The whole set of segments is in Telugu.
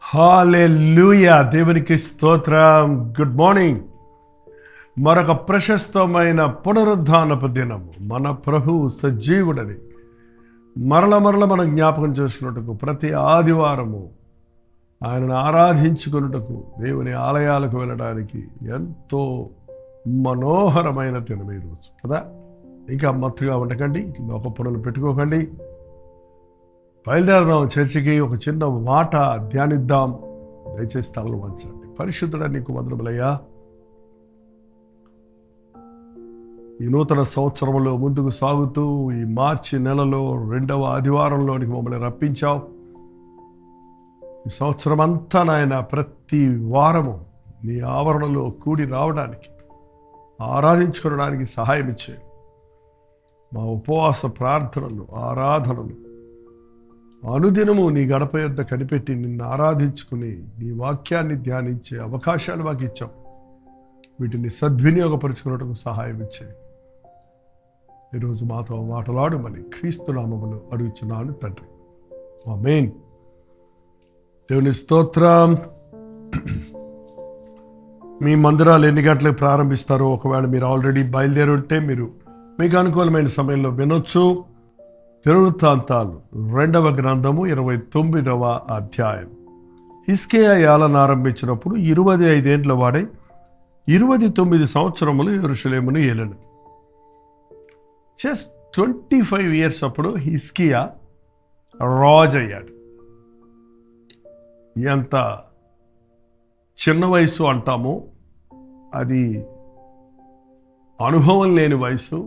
హల్లెలూయా, దేవునికి స్తోత్రం. Good morning. మరొక ప్రశస్తమైన పునరుద్ధానపు దినము, మన ప్రభువు సజీవుడని మరల మనం జ్ఞాపకం చేసినట్టుకు ప్రతి ఆదివారము ఆయనను ఆరాధించుకున్నట్టుకు దేవుని ఆలయాలకు వెళ్ళడానికి ఎంతో మనోహరమైన దినం ఈరోజు కదా. ఇంకా మత్తుగా ఉండకండి, లోక పనులు పెట్టుకోకండి, బయలుదేరదాం చర్చికి. ఒక చిన్న మాట ధ్యానిద్దాం. దయచేసి తలలు వంచండి. పరిశుద్ధుడా, నీకు వందనములయ్యా. ఈ నూతన సంవత్సరంలో ముందుకు సాగుతూ ఈ మార్చి నెలలో 2వ ఆదివారంలోనికి మమ్మల్ని రప్పించావు. ఈ సంవత్సరం అంతా నాయన ప్రతి వారము నీ ఆవరణలో కూడి రావడానికి, ఆరాధించుకోవడానికి సహాయం ఇచ్చేయి. మా ఉపవాస ప్రార్థనలు, ఆరాధనలు అనుదినము నీ గడప యొద్ద కనిపెట్టి నిన్ను ఆరాధించుకుని నీ వాక్యాన్ని ధ్యానించే అవకాశాలు మాకు ఇచ్చాం. వీటిని సద్వినియోగపరుచుకున్నట్టుకు సహాయం ఇచ్చేది. ఈరోజు మాతో మాట్లాడమని క్రీస్తు నామములో అడుగుచున్నాను తండ్రి, ఆమేన్. దేవుని స్తోత్రం. మీ మందిరాలు ఎన్ని గంటలకు ప్రారంభిస్తారో, ఒకవేళ మీరు ఆల్రెడీ బయలుదేరి ఉంటే మీరు మీకు అనుకూలమైన సమయంలో వినొచ్చు. దినవృత్తాంతాలు 2వ గ్రంథము 29వ అధ్యాయం. హిజ్కియా ఏలన ఆరంభించినప్పుడు 25 ఏండ్ల వాడై 29 సంవత్సరములు యెరూషలేమును ఏలెను. జస్ట్ 25 years అప్పుడు హిజ్కియా రాజు అయ్యాడు. ఎంత చిన్న వయసు అంటామో, అది అనుభవం లేని వయసు,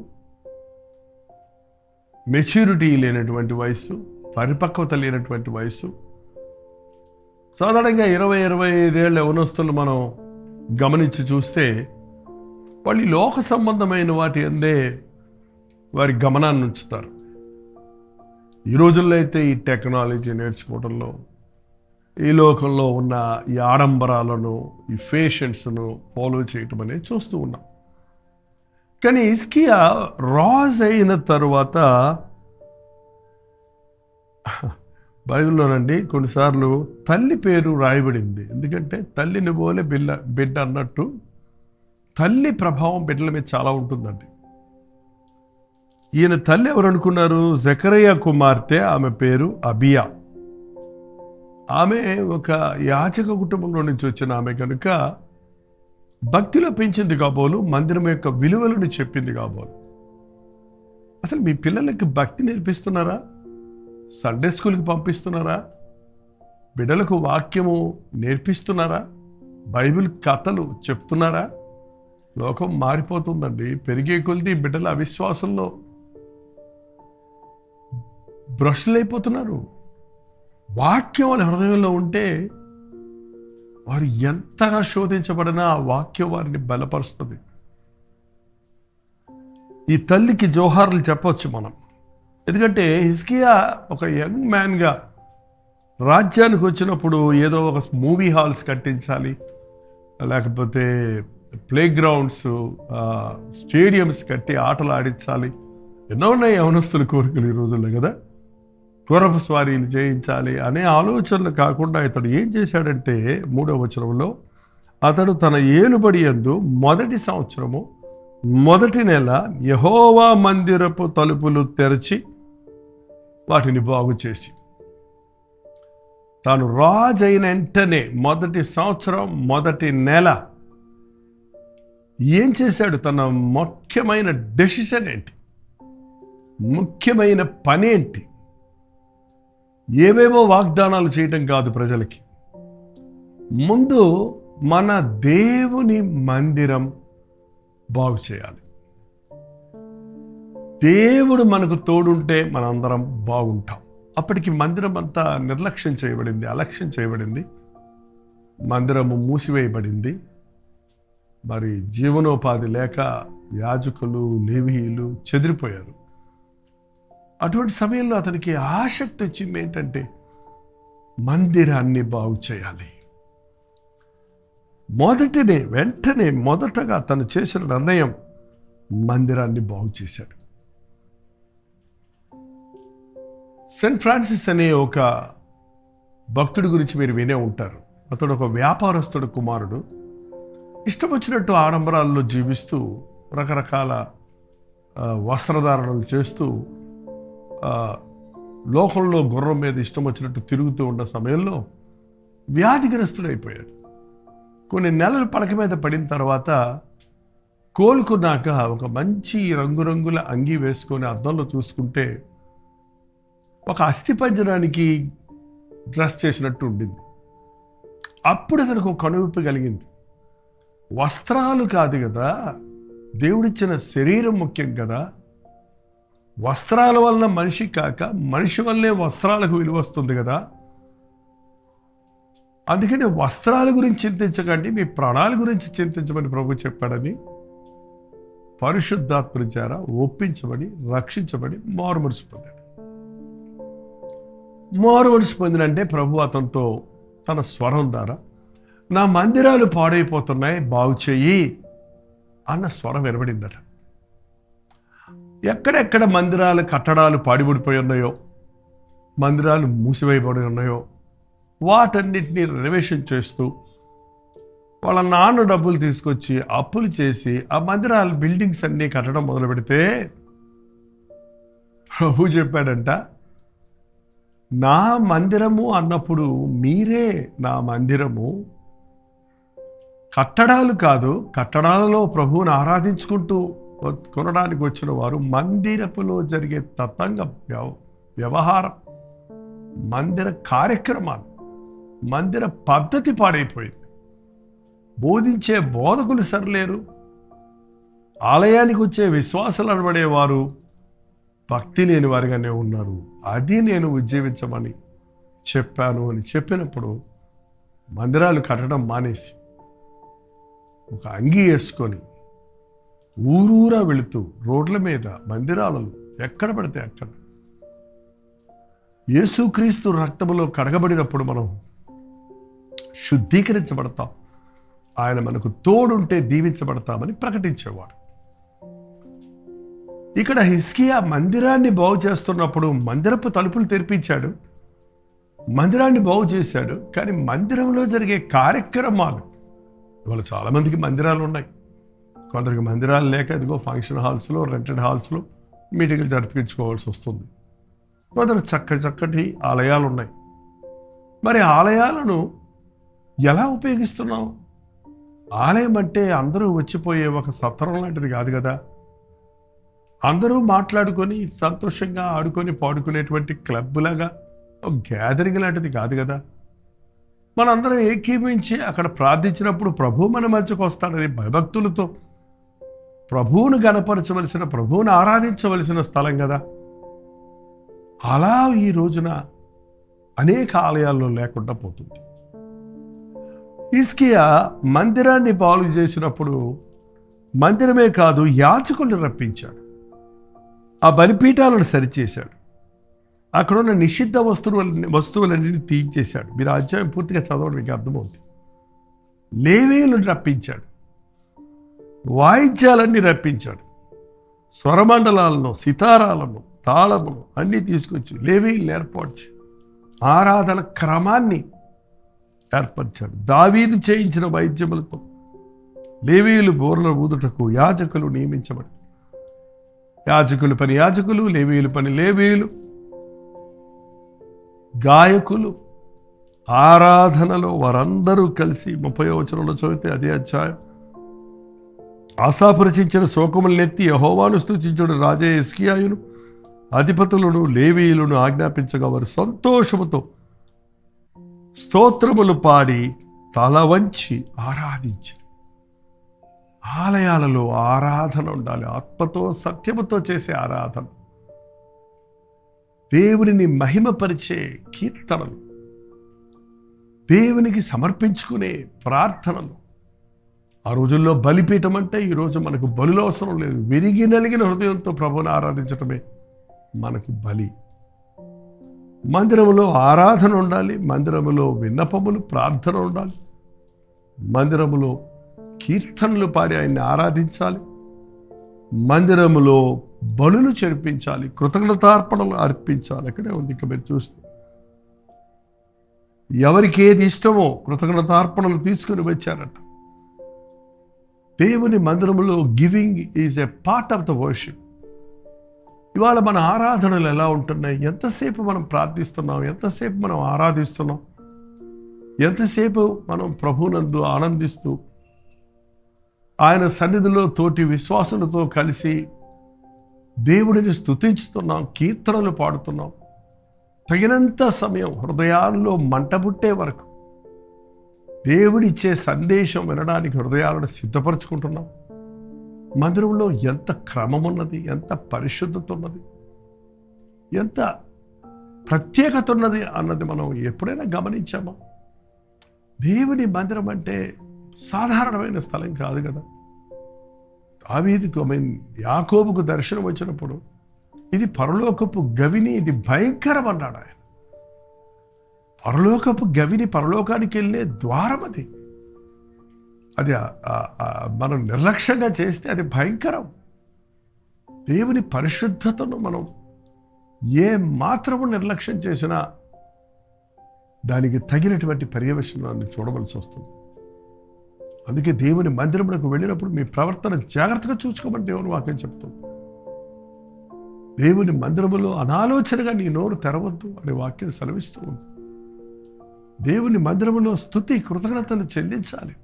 మెచ్యూరిటీ లేనటువంటి వయసు, పరిపక్వత లేనటువంటి వయసు. సాధారణంగా 20-25 ఏళ్ళ యవనస్తులు మనం గమనించి చూస్తే వాళ్ళు లోక సంబంధమైన వాటి అందే వారి గమనాన్ని ఉంచుతారు. ఈ రోజుల్లో అయితే ఈ టెక్నాలజీ నేర్చుకోవడంలో, ఈ లోకంలో ఉన్న ఈ ఆడంబరాలను, ఈ ఫ్యాషన్స్ను ఫాలో చేయటం అనేది చూస్తూ ఉన్నాం. కానీ హిజ్కియా రాజు అయిన తరువాత బైబిల్లోనండి కొన్నిసార్లు తల్లి పేరు రాయబడింది. ఎందుకంటే తల్లిని పోలే బిడ్డ అన్నట్టు తల్లి ప్రభావం బిడ్డల మీద చాలా ఉంటుందండి. ఈయన తల్లి ఎవరు అనుకున్నారు? జకరియా కుమార్తె. ఆమె పేరు అబియా. ఆమె ఒక యాచక కుటుంబంలో నుంచి వచ్చిన ఆమె కనుక భక్తిలో పెంచింది కాబోలు, మందిరం యొక్క విలువలను చెప్పింది కాబోలు. అసలు మీ పిల్లలకి భక్తి నేర్పిస్తున్నారా? సండే స్కూల్కి పంపిస్తున్నారా? బిడ్డలకు వాక్యము నేర్పిస్తున్నారా? బైబిల్ కథలు చెప్తున్నారా? లోకం మారిపోతుందండి. పెరిగే కొలిది బిడ్డల అవిశ్వాసంలో బ్రష్లు అయిపోతున్నారు. వాక్యం వాళ్ళ హృదయంలో ఉంటే వారు ఎంతగా శోధించబడినా ఆ వాక్యం వారిని బలపరుస్తుంది. ఈ తల్లికి జోహార్లు చెప్పవచ్చు మనం. ఎందుకంటే హిజ్కియా ఒక యంగ్ మ్యాన్గా రాజ్యానికి వచ్చినప్పుడు ఏదో ఒక మూవీ హాల్స్ కట్టించాలి, లేకపోతే ప్లే గ్రౌండ్స్, స్టేడియంస్ కట్టి ఆటలు ఆడించాలి. ఎన్నో ఉన్నాయి యవనస్తుల కోరికలు ఈ రోజుల్లో కదా. గుర్రపు స్వారీలు చేయించాలి అనే ఆలోచనలు కాకుండా ఇతడు ఏం చేశాడంటే 3వ వచనంలో, అతడు తన ఏలుబడి యందు మొదటి సంవత్సరము మొదటి నెల యెహోవా మందిరపు తలుపులు తెరచి వాటిని బాగు చేసి, తాను రాజు అయిన వెంటనే మొదటి సంవత్సరం మొదటి నెల ఏం చేశాడు? తన ముఖ్యమైన డెసిషన్ ఏంటి? ముఖ్యమైన పని ఏంటి? ఏవేవో వాగ్దానాలు చేయటం కాదు ప్రజలకి. ముందు మన దేవుని మందిరం బాగు చేయాలి. దేవుడు మనకు తోడుంటే మనందరం బాగుంటాం. అప్పటికి మందిరం అంతా నిర్లక్ష్యం చేయబడింది, అలక్ష్యం చేయబడింది. మందిరము మూసివేయబడింది. మరి జీవనోపాధి లేక యాజకులు, లేవీయులు చెదిరిపోయారు. అటువంటి సమయంలో అతనికి ఆసక్తి వచ్చింది ఏంటంటే మందిరాన్ని బాగు చేయాలి. వెంటనే మొదటగా తను చేసిన నిర్ణయం మందిరాన్ని బాగు చేశాడు. సెయింట్ ఫ్రాన్సిస్ అనే ఒక భక్తుడి గురించి మీరు వినే ఉంటారు. అతడు ఒక వ్యాపారస్తుడు కుమారుడు. ఇష్టం వచ్చినట్టు ఆడంబరాల్లో జీవిస్తూ రకరకాల వస్త్రధారణలు చేస్తూ లోకంలో గుర్రం మీద ఇష్టం వచ్చినట్టు తిరుగుతూ ఉన్న సమయంలో వ్యాధిగ్రస్తుడైపోయాడు. కొన్ని నెలలు పడక మీద పడిన తర్వాత కోలుకున్నాక ఒక మంచి రంగురంగుల అంగీ వేసుకొని అద్దంలో చూసుకుంటే ఒక అస్థిపంజరానికి డ్రెస్ చేసినట్టు ఉండింది. అప్పుడు అతనికి ఒక కనువిప్పు కలిగింది. వస్త్రాలు కాదు కదా, దేవుడిచ్చిన శరీరం ముఖ్యం కదా. వస్త్రాల వలన మనిషి కాక మనిషి వల్లే వస్త్రాలకు విలువ వస్తుంది కదా. అందుకని వస్త్రాల గురించి చింతించకండి, మీ ప్రాణాల గురించి చింతించమని ప్రభు చెప్పాడని పరిశుద్ధాత్మ ద్వారా ఒప్పించబడి రక్షించబడి మారుమనసు పొందాడు. మారుమనసు పొందినంటే ప్రభు అతనితో తన స్వరం ద్వారా నా మందిరాలు పాడైపోతున్నాయి, బాగు చెయ్యి అన్న స్వరం వినబడిందట. ఎక్కడెక్కడ మందిరాలు కట్టడాలు పాడిపడిపోయి ఉన్నాయో, మందిరాలు మూసివేయబడి ఉన్నాయో వాటన్నిటినీ రెనోవేషన్ చేస్తూ వాళ్ళ నాన్న డబ్బులు తీసుకొచ్చి అప్పులు చేసి ఆ మందిరాల బిల్డింగ్స్ అన్నీ కట్టడం మొదలు పెడితే ప్రభు చెప్పాడంట, నా మందిరము అన్నప్పుడు మీరే నా మందిరము. కట్టడాలు కాదు, కట్టడాలలో ప్రభువుని ఆరాధించుకుంటూ కొనడానికి వచ్చిన వారు మందిరపులో జరిగే తతంగ వ్యవహారం, మందిర కార్యక్రమాలు, మందిర పద్ధతి పాడైపోయింది. బోధించే బోధకులు సరిలేరు. ఆలయానికి వచ్చే విశ్వాసాలు అనబడేవారు భక్తి లేని వారిగానే ఉన్నారు. అది నేను ఉజ్జీవించమని చెప్పాను అని చెప్పినప్పుడు మందిరాలు కట్టడం మానేసి ఒక అంగీ వేసుకొని ఊరూరా వెళుతూ రోడ్ల మీద మందిరాలలో ఎక్కడ పడితే అక్కడ యేసుక్రీస్తు రక్తములో కడగబడినప్పుడు మనం శుద్ధీకరించబడతాం, ఆయన మనకు తోడుంటే దీవించబడతామని ప్రకటించేవాడు. ఇక్కడ హిజ్కియా మందిరాన్ని బాగు చేస్తున్నప్పుడు మందిరపు తలుపులు తెరిపించాడు, మందిరాన్ని బాగు చేశాడు. కానీ మందిరంలో జరిగే కార్యక్రమాలు, ఇవాళ చాలామందికి మందిరాలు ఉన్నాయి, కొందరికి మందిరాలు లేక ఇదిగో ఫంక్షన్ హాల్స్లో, రెంటెడ్ హాల్స్లో మీటింగ్లు జరిపించుకోవాల్సి వస్తుంది. కొందరు చక్కటి ఆలయాలు ఉన్నాయి. మరి ఆలయాలను ఎలా ఉపయోగిస్తున్నాం? ఆలయం అంటే అందరూ వచ్చిపోయే ఒక సత్రం లాంటిది కాదు కదా. అందరూ మాట్లాడుకొని సంతోషంగా ఆడుకొని పాడుకునేటువంటి క్లబ్ లాగా ఒక గ్యాదరింగ్ లాంటిది కాదు కదా. మనందరం ఏకీమించి అక్కడ ప్రార్థించినప్పుడు ప్రభు మన మధ్యకు వస్తాడని భయభక్తులతో ప్రభువును గణపరచవలసిన, ప్రభువును ఆరాధించవలసిన స్థలం కదా. అలా ఈ రోజున అనేక ఆలయాల్లో లేకుండా పోతుంది. హిజ్కియా మందిరాన్ని బాగు చేసినప్పుడు మందిరమే కాదు, యాజకులను రప్పించాడు, ఆ బలిపీఠాలను సరిచేశాడు, అక్కడున్న నిషిద్ధ వస్తువులన్నింటినీ తీయించేశాడు. మీరు అధ్యాయం పూర్తిగా చదవడం మీకు అర్థమవుతుంది. లేవీయులను రప్పించాడు, వాయిద్యాలన్నీ రప్పించాడు, స్వరమండలాలను, సితారాలను, తాళములు అన్నీ తీసుకొచ్చి లేవీయులను ఏర్పరిచి ఆరాధన క్రమాన్ని ఏర్పరిచాడు. దావీదు చేయించిన వైద్యములతో లేవీయులు బోర్ల ఊదుటకు యాజకులు నియమించబడి, యాజకులు పని యాజకులు, లేవీయులు పని లేవీయులు, గాయకులు, ఆరాధనలో వారందరూ కలిసి 30వ వచనంలో చదివితే అదే అధ్యాయం, ఆసాపు రచించిన శోకములనెత్తి యెహోవాను స్తుతించుడు రాజా హిజ్కియాయును అధిపతులను లేవీయులను ఆజ్ఞాపించగా వారు సంతోషముతో స్తోత్రములు పాడి తల వంచి ఆరాధించి. ఆలయాలలో ఆరాధన ఉండాలి, ఆత్మతో సత్యముతో చేసే ఆరాధన, దేవునిని మహిమపరిచే కీర్తనలు, దేవునికి సమర్పించుకునే ప్రార్థనలు. ఆ రోజుల్లో బలిపీఠం అంటే ఈరోజు మనకు బలులు అవసరం లేదు. విరిగి నలిగిన హృదయంతో ప్రభువుని ఆరాధించటమే మనకు బలి. మందిరములో ఆరాధన ఉండాలి, మందిరములో విన్నపములు, ప్రార్థన ఉండాలి, మందిరములో కీర్తనలు పాడి ఆయన్ని ఆరాధించాలి, మందిరములో బలులు చెరిపించాలి, కృతజ్ఞతార్పణలు అర్పించాలి. అక్కడే ఉంది. ఇక మీరు చూస్తే ఎవరికి ఏది ఇష్టమో కృతజ్ఞతార్పణలు తీసుకుని వచ్చారట. దేవుని మందిరములో giving is a part of the worship. ఇవాళ మన ఆరాధనలు ఎలా ఉంటున్నాయి? ఎంతసేపు మనం ప్రార్థిస్తున్నాం? ఎంతసేపు మనం ఆరాధిస్తున్నాం? ఎంతసేపు మనం ప్రభువునందు ఆనందిస్తూ ఆయన సన్నిధిలో తోటి విశ్వాసులతో కలిసి దేవుడిని స్తుతించుతున్నాం, కీర్తనలు పాడుతున్నాం. తగినంత సమయం హృదయాల్లో మంటబుట్టే వరకు దేవుడిచ్చే సందేశం వినడానికి హృదయాలను సిద్ధపరచుకుంటున్నాం. మందిరంలో ఎంత క్రమం ఉన్నది, ఎంత పరిశుద్ధత ఉన్నది, ఎంత ప్రత్యేకత ఉన్నది అన్నది మనం ఎప్పుడైనా గమనించామా? దేవుని మందిరం అంటే సాధారణమైన స్థలం కాదు కదా. దావీదుకు యాకోబుకు దర్శనం వచ్చినప్పుడు ఇది పరలోకపు గవిని, ఇది భయంకరం అన్నాడు ఆయన. పరలోకపు గవిని, పరలోకానికి వెళ్ళే ద్వారం అది. అది మనం నిర్లక్ష్యంగా చేస్తే అది భయంకరం. దేవుని పరిశుద్ధతను మనం ఏ మాత్రము నిర్లక్ష్యం చేసినా దానికి తగినటువంటి పర్యవేక్షణాన్ని చూడవలసి వస్తుంది. అందుకే దేవుని మందిరములకు వెళ్ళినప్పుడు మీ ప్రవర్తన జాగ్రత్తగా చూసుకోమని దేవుని వాక్యం చెప్తుంది. దేవుని మందిరములో అనాలోచనగా నీ నోరు తెరవద్దు అనే వాక్యం సెలవిస్తూ ఉంది. దేవుని మందిరములో స్తుతి కృతజ్ఞతలు చెల్లించాలి,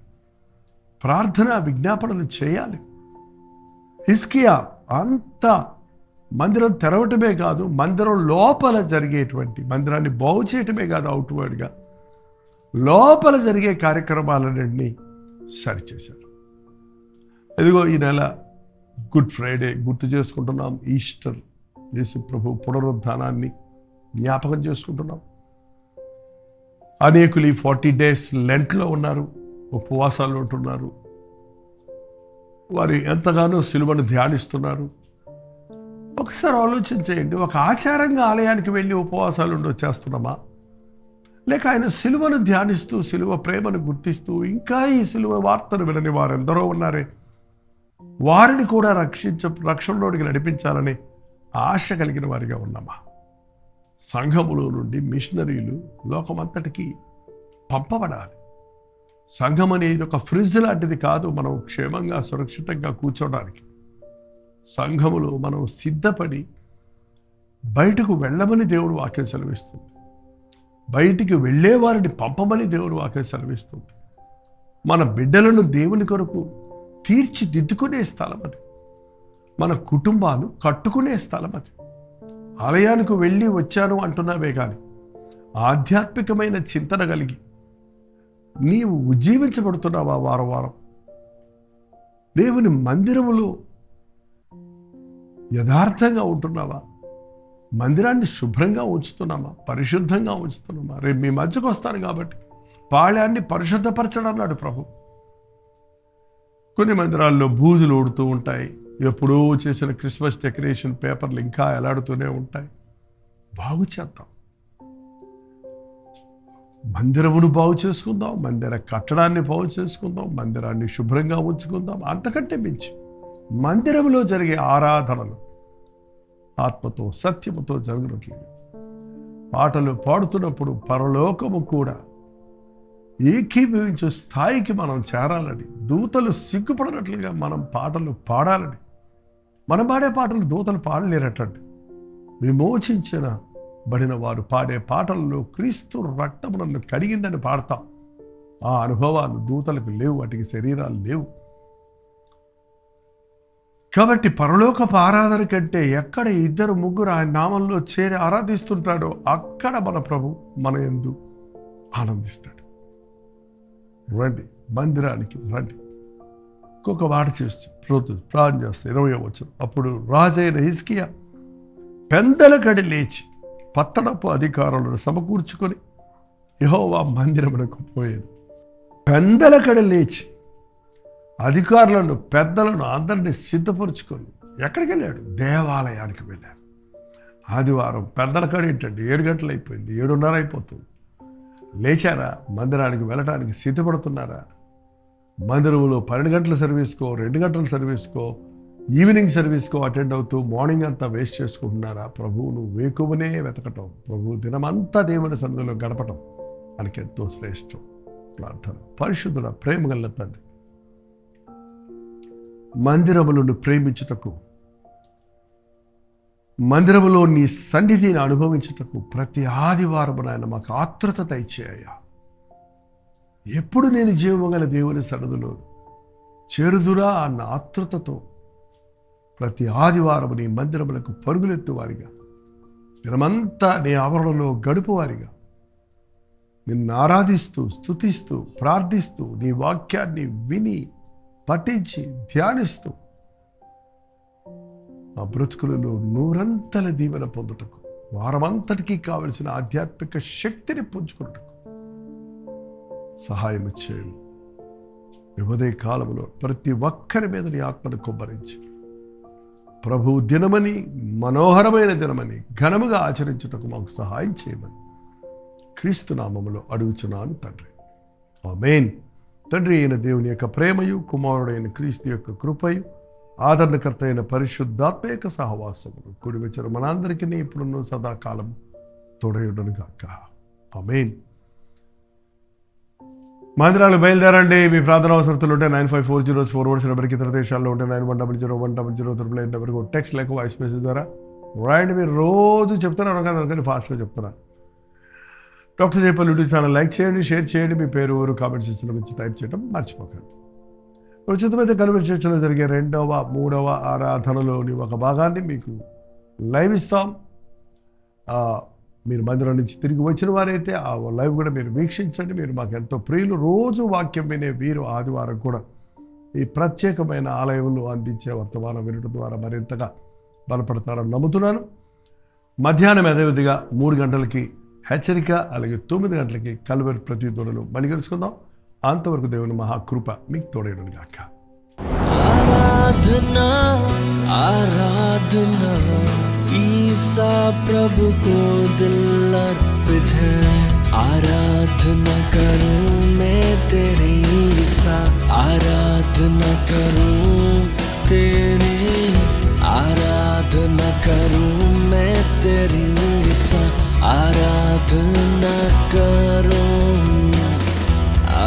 ప్రార్థన విజ్ఞాపనలు చేయాలి. హిజ్కియా అంత మందిరం తెరవటమే కాదు, మందిరం లోపల జరిగేటువంటి, మందిరాన్ని బాగు చేయటమే కాదు, అవుట్వర్డ్గా లోపల జరిగే కార్యక్రమాలన్నింటినీ సరిచేశారు. ఇదిగో ఈ నెల గుడ్ ఫ్రైడే గుర్తు చేసుకుంటున్నాం. ఈస్టర్, యేసు ప్రభు పునరుద్ధానాన్ని జ్ఞాపకం చేసుకుంటున్నాం. అనేకులు ఈ 40 days లెంట్లో ఉన్నారు, ఉపవాసాలు ఉంటున్నారు. వారు ఎంతగానో సిలువను ధ్యానిస్తున్నారు. ఒకసారి ఆలోచన చేయండి, ఒక ఆచారంగా ఆలయానికి వెళ్ళి ఉపవాసాలు ఉండి వచ్చేస్తున్నామా? లేక ఆయన సిలువను ధ్యానిస్తూ, సిలువ ప్రేమను గుర్తిస్తూ, ఇంకా ఈ సిలువ వార్తను వినని వారు ఎందరో ఉన్నారే, వారిని కూడా రక్షణలోనికి నడిపించాలని ఆశ కలిగిన వారిగా ఉన్నామా? సంఘములో నుండి మిషనరీలు లోకమంతటికి పంపబడాలి. సంఘం అనేది ఒక ఫ్రిడ్జ్ లాంటిది కాదు, మనం క్షేమంగా సురక్షితంగా కూర్చోడానికి. సంఘములో మనం సిద్ధపడి బయటకు వెళ్ళమని దేవుడు వాక్యం సెలవిస్తుంది. బయటికి వెళ్ళే వారిని పంపమని దేవుడు వాక్యం సెలవిస్తుంది. మన బిడ్డలను దేవుని కొరకు తీర్చిదిద్దుకునే స్థలం అది. మన కుటుంబాలు కట్టుకునే స్థలం అది. ఆలయానికి వెళ్ళి వచ్చాను అంటున్నావే కానీ ఆధ్యాత్మికమైన చింతన కలిగి నీవు ఉజ్జీవించబడుతున్నావా? వారం వారం దేవుని మందిరములో యథార్థంగా ఉంటున్నావా? మందిరాన్ని శుభ్రంగా ఉంచుతున్నామా? పరిశుద్ధంగా ఉంచుతున్నామా? రేపు మీ మధ్యకు వస్తాను కాబట్టి పాళ్యాన్ని పరిశుద్ధపరచడం అన్నాడు ప్రభు. కొన్ని మందిరాల్లో బూజులు ఊడుతూ ఉంటాయి. ఎప్పుడూ చేసిన క్రిస్మస్ డెకరేషన్ పేపర్లు ఇంకా ఎలాడుతూనే ఉంటాయి. బాగు చేద్దాం, మందిరమును బాగు చేసుకుందాం, మందిర కట్టడాన్ని బాగు చేసుకుందాం, మందిరాన్ని శుభ్రంగా ఉంచుకుందాం. అంతకంటే మించి మందిరంలో జరిగే ఆరాధనలు ఆత్మతో సత్యముతో జరుగునట్లుగా పాటలు పాడుతున్నప్పుడు పరలోకము కూడా ఏకీభవించే స్థాయికి మనం చేరాలని, దూతలు సిగ్గుపడినట్లుగా మనం పాటలు పాడాలని. మనం పాడే పాటలు దూతలు పాడలేరటండి. విమోచించిన బడిన వారు పాడే పాటలలో క్రీస్తు రక్తము నన్ను కడిగిందని పాడతాం. ఆ అనుభవాలు దూతలకు లేవు, వాటికి శరీరాలు లేవు. కాబట్టి పరలోకపు ఆరాధన కంటే ఎక్కడ 2-3 ఆయన నామంలో చేరి ఆరాధిస్తుంటాడో అక్కడ మన ప్రభు మన యందు ఆనందిస్తాడు. రండి, మందిరానికి రండి. ఇంకొక మాట చేస్తూ ప్రార్థన చేస్తే 20వ వచనం. అప్పుడు రాజైన హిజ్కియా పెందలకడి లేచి పట్టణపు అధికారులను సమకూర్చుకొని యెహోవా మందిరమునకు పోయాడు. పెందలకడి లేచి అధికారులను, పెద్దలను అందరినీ సిద్ధపరుచుకొని ఎక్కడికి వెళ్ళాడు? దేవాలయానికి వెళ్ళాడు. ఆదివారం పెద్దలకడి ఏంటండి? 7 గంటలు అయిపోయింది, 7:30 అయిపోతుంది. లేచారా? మందిరానికి వెళ్ళడానికి సిద్ధపడుతున్నారా? మందిరంలో 12 గంటల సర్వీస్కో, 2 గంటల సర్వీస్కో, ఈవినింగ్ సర్వీస్కో అటెండ్ అవుతూ మార్నింగ్ అంతా వేస్ట్ చేసుకుంటున్నారా? ప్రభువును వేకువనే వెతకటం, ప్రభు దినమంతా దేవుని సన్నిధిలో గడపటం, మనకెంతో శ్రేష్టం. ప్రార్థన. పరిశుద్ధుడ, ప్రేమగల తండ్రి, మందిరములను ప్రేమించుటకు, మందిరములో నీ సన్నిధిని అనుభవించుటకు ప్రతి ఆదివారం నాయన మాకు ఆత్రుత దయచేయ్యా. ఎప్పుడు నేను జీవగల దేవుని సన్నిధిలో చేరుదురా అన్న ఆత్రుతతో ప్రతి ఆదివారం నీ మందిరములకు పరుగులెత్తువారిగా, దినమంతా నీ ఆవరణలో గడుపువారిగా, నిన్ను ఆరాధిస్తూ, స్తుతిస్తూ, ప్రార్థిస్తూ, నీ వాక్యాన్ని విని పఠించి ధ్యానిస్తూ ఆ బ్రతుకులలో నూరంతల దీవెన పొందుటకు, వారమంతటికీ కావలసిన ఆధ్యాత్మిక శక్తిని పుంజుకున్నటకు సహాయం చేయండి. ఉదయ కాలంలో ప్రతి ఒక్కరి మీద నీ ఆత్మను కుమ్మరించి ప్రభు దినమని, మనోహరమైన దినమని ఘనముగా ఆచరించుటకు మాకు సహాయం చేయమని క్రీస్తు నామములో అడుగుచున్నాను తండ్రి. ఆమేన్. తండ్రి అయిన దేవుని యొక్క ప్రేమయు, కుమారుడైన క్రీస్తు యొక్క కృపయు, ఆదరణకర్త అయిన పరిశుద్ధాత్మ యొక్క సహవాసములు కూడి వచ్చిన మనందరికీ ఇప్పుడున్న సదాకాలం తోడయుండును గాక. ఆమేన్. మందిరాలు బయలుదేరండి. మీ ప్రార్థన అవసరతలు ఉంటే 9540 నెంబర్కి, ఇతర దేశాల్లో ఉంటే 91001000 నెంబర్కి టెక్స్ట్ లేక వాయిస్ మెసేజ్ ద్వారా రాయండి. మీరు రోజు చెప్తున్నారు కదా, అందుకని ఫాస్ట్గా చెప్తున్నాను. Doctor Jaipal YouTube channel like చేయండి, షేర్ చేయండి. మీ పేరు, ఊరు కామెంట్ సెక్షన్లో గురించి టైప్ చేయడం మర్చిపోకండి. ఉచితమైతే కలువరి చర్చిలో జరిగే 2వ, 3వ ఆరాధనలోని ఒక భాగాన్ని మీకు లైవ్ ఇస్తాం. మీరు మందిరం నుంచి తిరిగి వచ్చిన వారైతే ఆ లైవ్ కూడా మీరు వీక్షించండి. మీరు మాకు ఎంతో ప్రియులు. రోజు వాక్యం వినే వీరు ఆదివారం కూడా ఈ ప్రత్యేకమైన ఆలయంలో అందించే వర్తమానం వినడం ద్వారా మరింతగా బలపడతారని నమ్ముతున్నాను. మధ్యాహ్నం అదేవిధంగా 3 గంటలకి హెచ్చరిక, అలాగే 9 గంటలకి కలువరి ప్రతిధ్వనులు మళ్ళీ కలుసుకుందాం. అంతవరకు దేవుని మహాకృప మీకు తోడేయడం గాక. आराधना आराधना ईसा प्रभु को दिल अर्पित है। आराधना करूं मैं तेरी ईसा, आराधना करूं तेरी, आराधना करूं मैं तेरी ईसा, आराधना करूं,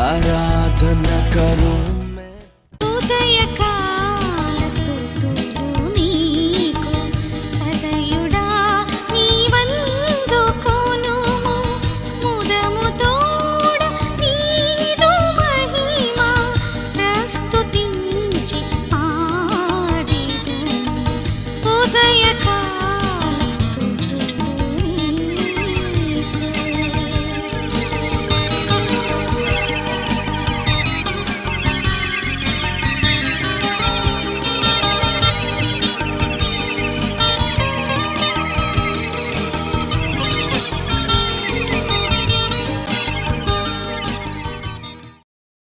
आराधना करूं।